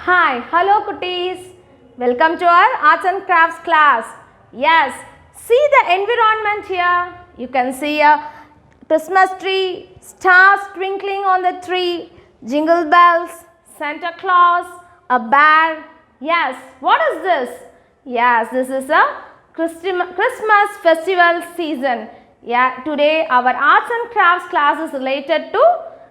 Hi, hello Kutties. Welcome to our arts and crafts class. Yes, see the environment here. You can see a Christmas tree, stars twinkling on the tree, jingle bells, Santa Claus, a bear. Yes, what is this? Yes, this is a Christmas festival season. Yeah, today our arts and crafts class is related to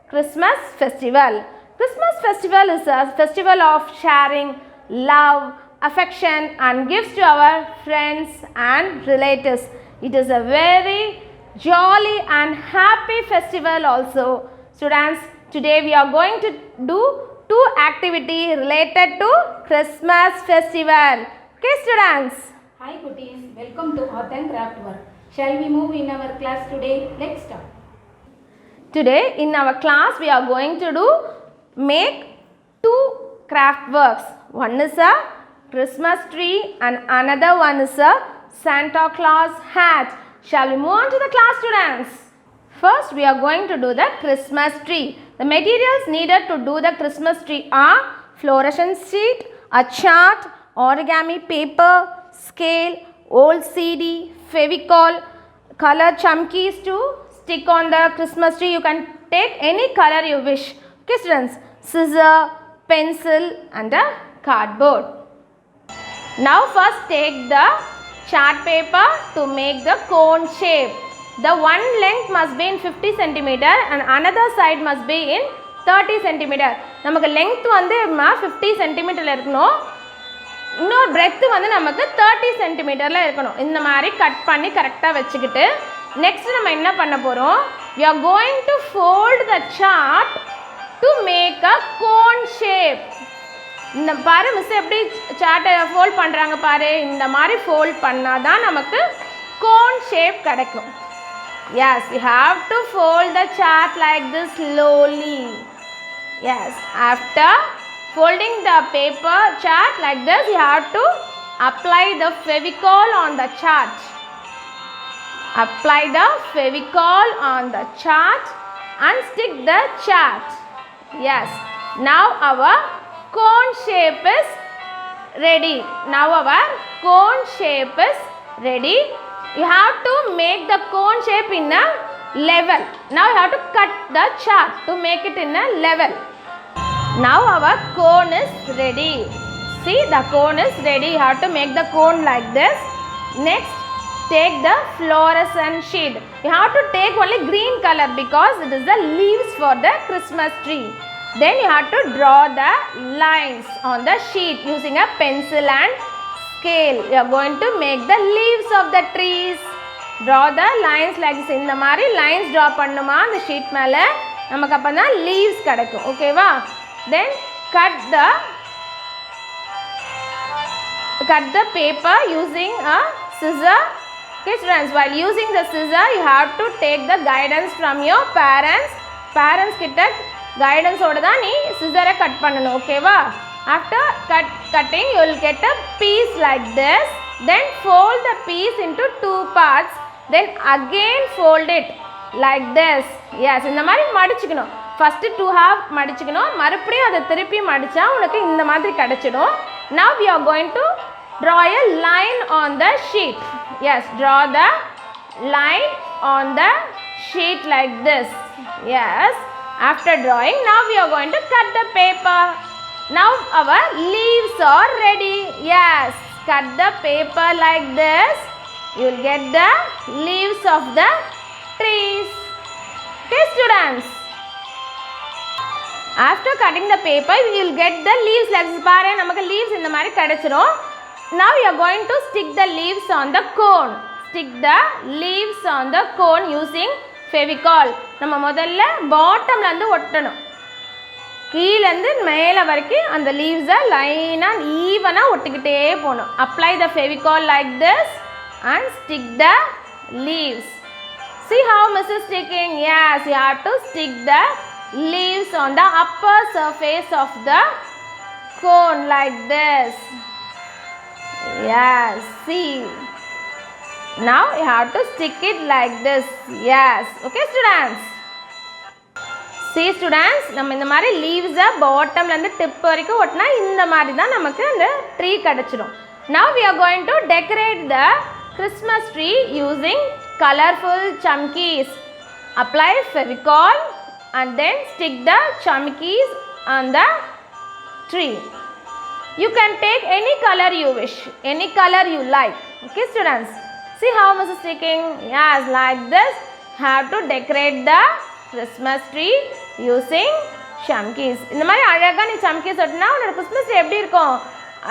Christmas festival. Christmas festival is a festival of sharing, love, affection and gifts to our friends and relatives. It is a very jolly and happy festival also. Students, today we are going to do two activities related to Christmas festival. Okay students? Hi Kutties, welcome to Art and Craft Work. Shall we move in our class today? Let's start. Today in our class we are going to make two craft works. One is a Christmas tree and another one is a Santa Claus hat. Shall we move on to the class students? First we are going to do the Christmas tree. The materials needed to do the Christmas tree are fluorescent sheet, a chart, origami paper, scale, old CD, Fevicol, color chumkies to stick on the Christmas tree. You can take any color you wish. Okay students, scissor, pencil and a cardboard. Now first take the chart paper to make the cone shape. The one length must be in 50 centimeter and another side must be in 30 centimeter. நமக்கு length வந்து 50 centimeterல இருக்கணும். இன்னொரு breadth வந்து நமக்கு 30 centimeterல இருக்கணும். இந்த மாதிரி cut பண்ணி கரெக்ட்டா வெச்சிக்கிட்டு next நம்ம என்ன பண்ண போறோம்? We are going to fold the chart to make a cone shape. இந்த பாரு மிஸ் எப்படி சார்ட்டை ஃபோல்ட் பண்றாங்க பாரு. இந்த மாதிரி ஃபோல்ட் பண்ணாதான் நமக்கு cone shape கிடைக்கும். Yes, you have to fold the chart like this slowly. Yes, after folding the paper chart like this, you have to apply the Fevicol on the chart. Apply the Fevicol on the chart and stick the chart. Yes, now our cone shape is ready. Now our cone shape is ready. You have to make the cone shape in a level. Now you have to cut the chart to make it in a level. Now our cone is ready. See, the cone is ready. You have to make the cone like this. Next, take the fluorescent sheet. You have to take only green color because it is the leaves for the Christmas tree. Then you have to draw the lines on the sheet using a pencil and scale. You are going to make the leaves of the trees. Draw the lines like this. இந்த மாதிரி lines draw பண்ணுமா அந்த sheet மேல நமக்கு அப்பதான் leaves கிடைக்கும். ஓகேவா? Then cut the paper using a scissor. Okay students, while using the scissor you have to take the guidance from your parents. Parents கிட்ட guidance ஓட தான் நீ scissor cut பண்ணனும். ஓகேவா? After cutting you will get a piece like this. Then fold the piece into two parts. Then again fold it like this. Yes, இந்த மாதிரி மடிச்சுக்கணும். First two half மடிச்சுக்கணும். மறுபடியும் அதை திருப்பி மடிச்சா உனக்கு இந்த மாதிரி கிடைச்சிடும். Now we are going to draw a line on the sheet. Yes, draw the line on the sheet like this. Yes, after drawing, now we are going to cut the paper. Now our leaves are ready. Yes, cut the paper like this. You will get the leaves of the trees. Okay students. After cutting the paper, you will get the leaves like this. பாரு நமக்கு leaves இந்த மாதிரி கிடைச்சிரும். Now you are going to stick the leaves on the cone. Stick the leaves on the cone using Fevicol. நம்ம முதல்ல பாட்டம்ல இருந்து ஒட்டணும். கீழ இருந்து மேல வரைக்கும் அந்த leaves-ஐ லைனா ஈவனா ஒட்டிக்கிட்டே போணும். Apply the Fevicol like this and stick the leaves. See how Miss is sticking? Yes, you have to stick the leaves on the upper surface of the cone like this. Yes, see. Now you have to stick it like this. Yes, okay students. See students, நம்ம இந்த மாதிரி leaves bottomல இருந்து tip வரைக்கும் ஒட்டினா இந்த மாதிரி தான் நமக்கு அந்த tree கிடைச்சிடும். Now we are going to decorate the Christmas tree using colorful chumkies. Apply Fevicol and then stick the chumkies on the tree. You can take any color you wish, any color you like. Okay students, see how Mrs. sticking? Yes, like this. Have to decorate the Christmas tree using chumkies. இந்த மாதிரி அழகாக நீ chumkies ஒட்டினா உன்னோட Christmas tree எப்படி இருக்கும்?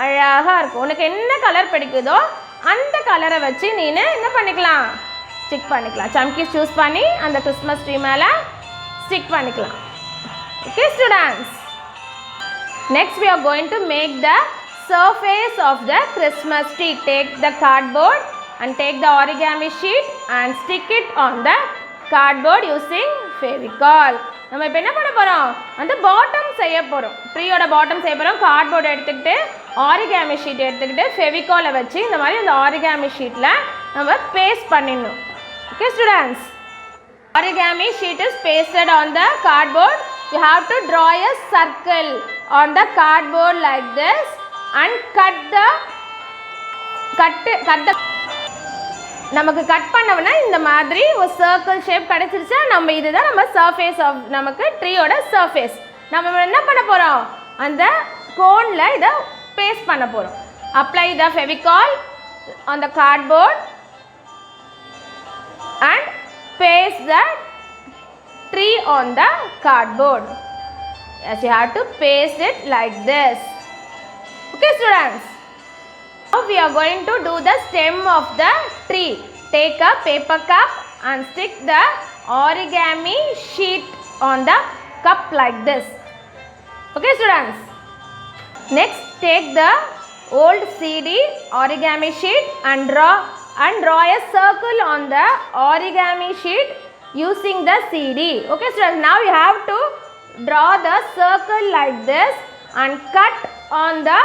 அழகாக இருக்கும். உனக்கு என்ன கலர் பிடிக்குதோ அந்த கலரை வச்சு நீ என்ன பண்ணிக்கலாம்? ஸ்டிக் பண்ணிக்கலாம். chumkies சூஸ் பண்ணி அந்த கிறிஸ்மஸ் ட்ரீ மேலே ஸ்டிக் பண்ணிக்கலாம். Okay students. Next we are going to make the surface of the Christmas tree. Take the cardboard and take the origami sheet and stick it on the cardboard using Fevicol. நம்ம இப்போ என்ன பண்ண போகிறோம்? அந்த bottom செய்ய போகிறோம். ட்ரீயோட bottom செய்ய போகிறோம். கார்ட்போர்டு எடுத்துக்கிட்டு ஆரிகாமி ஷீட் எடுத்துக்கிட்டு ஃபெவிகாலை வச்சு இந்த மாதிரி அந்த ஆரிகாமி ஷீட்டில் நம்ம பேஸ்ட் பண்ணிடணும். Okay students, origami sheet is pasted on the cardboard. You have to draw a circle on the cardboard like this and cut the நமக்கு கட் பண்ணவனா இந்த மாதிரி ஒரு சர்க்கிள் ஷேப் கிடைச்சிருச்சா நம்ம இதுதான் நம்ம சர்ஃபேஸ் ஆஃப் நமக்கு ட்ரீயோட சர்ஃபேஸ். நம்ம என்ன பண்ண போகிறோம்? அந்த கோனில் இதை பேஸ்ட் பண்ண போகிறோம். Apply the Fevicol on the cardboard and paste the tree on the cardboard. Yes, you have to paste it like this. Okay students, now we are going to do the stem of the tree. Take a paper cup and stick the origami sheet on the cup like this. Okay students, next take the old CD origami sheet and draw a circle on the origami sheet using the CD. Okay students, now you have to draw the circle like this and cut on the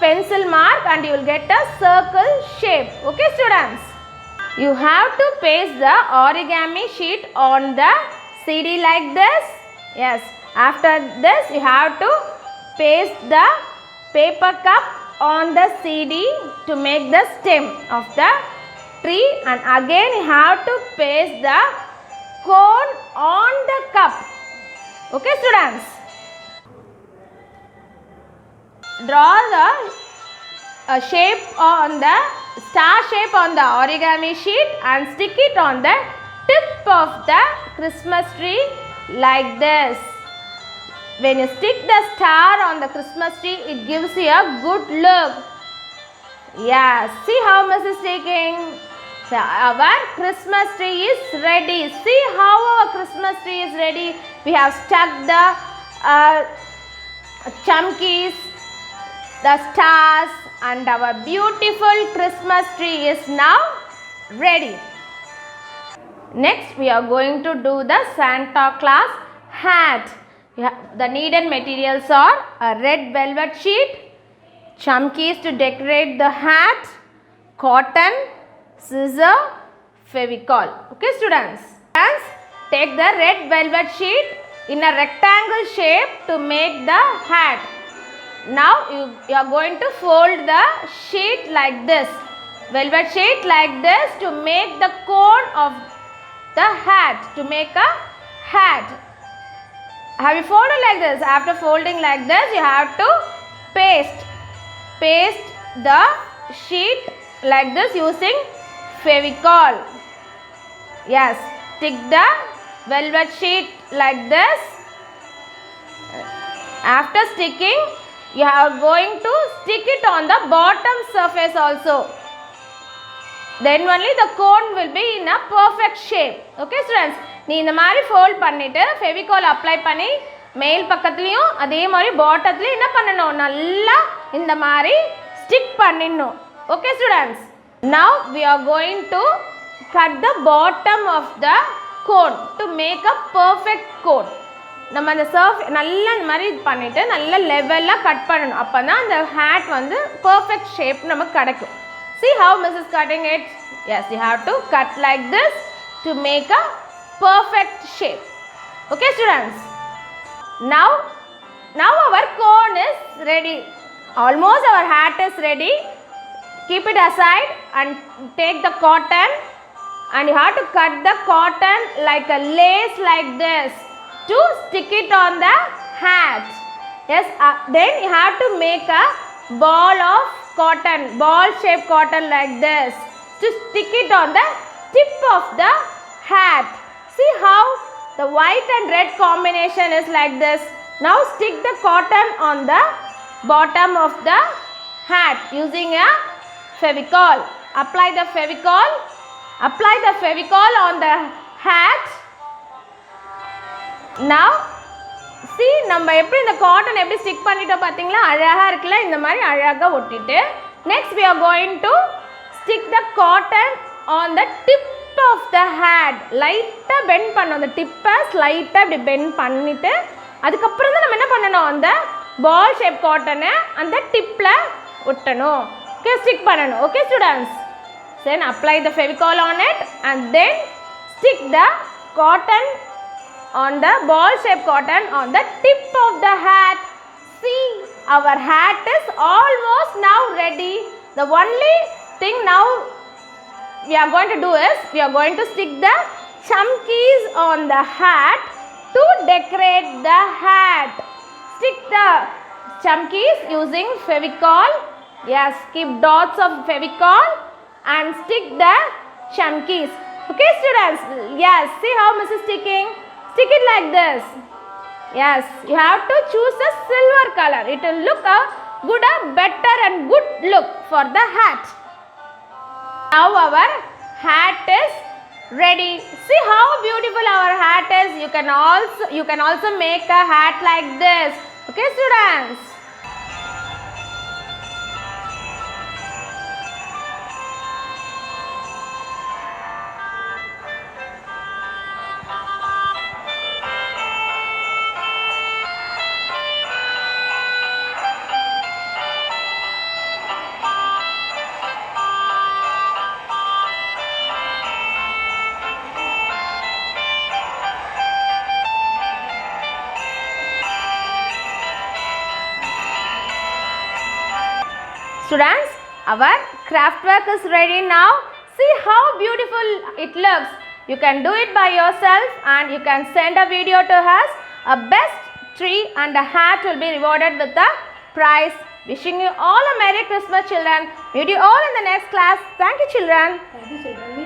pencil mark and you will get a circle shape. Okay students, you have to paste the origami sheet on the CD like this. Yes, after this you have to paste the paper cup on the CD to make the stem of the tree, and again you have to paste the cone on the cup. Okay students, draw the shape on the star shape on the origami sheet and stick it on the tip of the Christmas tree like this. When you stick the star on the Christmas tree, it gives you a good look. Yeah, see how Miss is taking? So our Christmas tree is ready. See how our Christmas tree is ready. We have stuck the chumkies, the stars, and our beautiful Christmas tree is now ready. Next we are going to do the Santa Claus hat. The needed materials are a red velvet sheet, chumkies to decorate the hat, cotton, scissor, Fevicol. Okay students, take the red velvet sheet in a rectangle shape to make the hat. Now you are going to fold the sheet like this, velvet sheet like this, to make the cone of the hat, to make a hat. Have you folded like this? After folding like this, you have to paste the sheet like this using Fevicol. Yes, stick the velvet sheet like this. After sticking, you are going to stick it on the bottom surface also. Then only the cone will be in a perfect shape. Okay students, நீ இந்த மாதிரி fold பண்ணிவிட்டு Fevicol apply பண்ணி மேல் பக்கத்துலேயும் அதே மாதிரி பாட்டத்துலேயும் என்ன பண்ணணும்? நல்லா இந்த மாதிரி ஸ்டிக் பண்ணிடணும். Okay students, now we are going to cut the bottom of the cone to make a perfect cone. நம்ம அந்த நல்லா இந்த மாதிரி இது பண்ணிவிட்டு நல்லா லெவலாக கட் பண்ணணும். அப்போ தான் அந்த ஹேட் வந்து பர்ஃபெக்ட் ஷேப் நமக்கு கிடைக்கும். See how Miss is cutting it? Yes, you have to cut like this to make a perfect shape. Okay, students. Now our cone is ready. Almost our hat is ready. Keep it aside and take the cotton, and you have to cut the cotton like a lace like this to stick it on the hat. Yes, then you have to make a ball of cotton, ball shaped cotton like this to stick it on the tip of the hat. See how the white and red combination is like this. Now stick the cotton on the bottom of the hat using a Fevicol. Apply the Fevicol on the hat. Now see, நம்ம எப்படி இந்த cotton எப்படி stick பண்ணிட்டோம் பாத்தீங்களா, அழகா இருக்குல, இந்த மாதிரி அழகா ஒட்டிட்டு next we are going to stick the cotton on the tip of the hat. லைட்டா பெண்ட் பண்ணனும், அந்த டிப்பை லைட்டா இப்படி பெண்ட் பண்ணிட்டு அதுக்கு அப்புறம் தான் நம்ம என்ன பண்ணனும், அந்த பால் ஷேப் காட்டனை அந்த டிப்ல ஒட்டணும். Okay, stick பண்ணனும். Okay students, then apply the Fevicol on it and then stick the cotton on the ball shaped cotton on the tip of the hat. See, our hat is almost now ready. The only thing now we are going to do is we are going to stick the chumkies on the hat to decorate the hat. Stick the chumkies using Fevicol. Yes, keep dots of Fevicol and stick the chumkies. Okay students, yes, see how Miss is sticking. Stick it like this. Yes, you have to choose a silver color. It will look a better and good look for the hat. Now our hat is ready. See how beautiful our hat is. You can also make a hat like this. Okay students. Students, our craft work is ready now. See how beautiful it looks. You can do it by yourself and you can send a video to us. A best tree and a hat will be rewarded with a prize. Wishing you all a Merry Christmas, children. Meet you all in the next class. Thank you, children. Thank you, children.